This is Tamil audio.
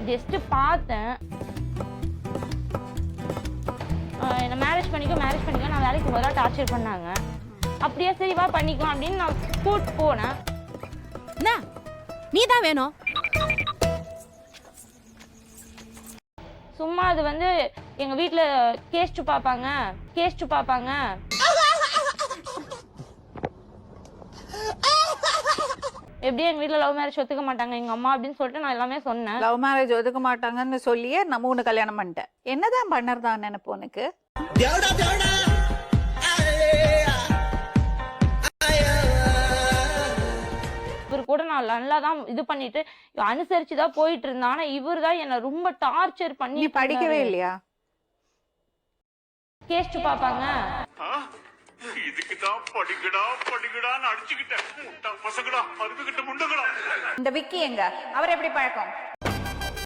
ஜஸ்ட் பார்த்தேன். என்ன மேரேஜ் பண்ணிக்கோ நான் வேலைக்கு போதா டார்ச்சர் பண்ணாங்க. அப்படியே சரி வா பண்ணிக்கலாம் அப்படின்னு நான் கூட்டு போனேன். நீ தான் வேணும். சும்மா அது வந்து எங்க வீட்டுல கேஸ்ட் பாப்பாங்க. எப்படியும் எங்க வீட்டுல லவ் மேரேஜ் ஒத்துக்க மாட்டாங்க எங்க அம்மா அப்படின்னு சொல்லிட்டு நான் எல்லாமே சொன்னேன். லவ் மேரேஜ் ஒதுக்க மாட்டாங்கன்னு சொல்லியே நம்ம உன்னை கல்யாணம் பண்ணிட்டேன். என்னதான் பண்ணறதான் நினைப்பு உனக்கு? இவர் கூட நான் நல்லா தான் இது பண்ணிட்டு அனுசரிச்சுதான் போயிட்டு இருந்தேன். ஆனா இவர் தான் என்ன ரொம்ப டார்ச்சர் பண்ணி. நீ படிக்கவே இல்லையா? கேஸ்ட் பாப்பாங்க. இதுக்குதான் படிக்கடான்னு அடிச்சுக்கிட்டேன். பசங்கடா அதுக்கிட்ட முண்டங்கடா. இந்த விக்கி எங்க? அவர் எப்படி பழக்கம்?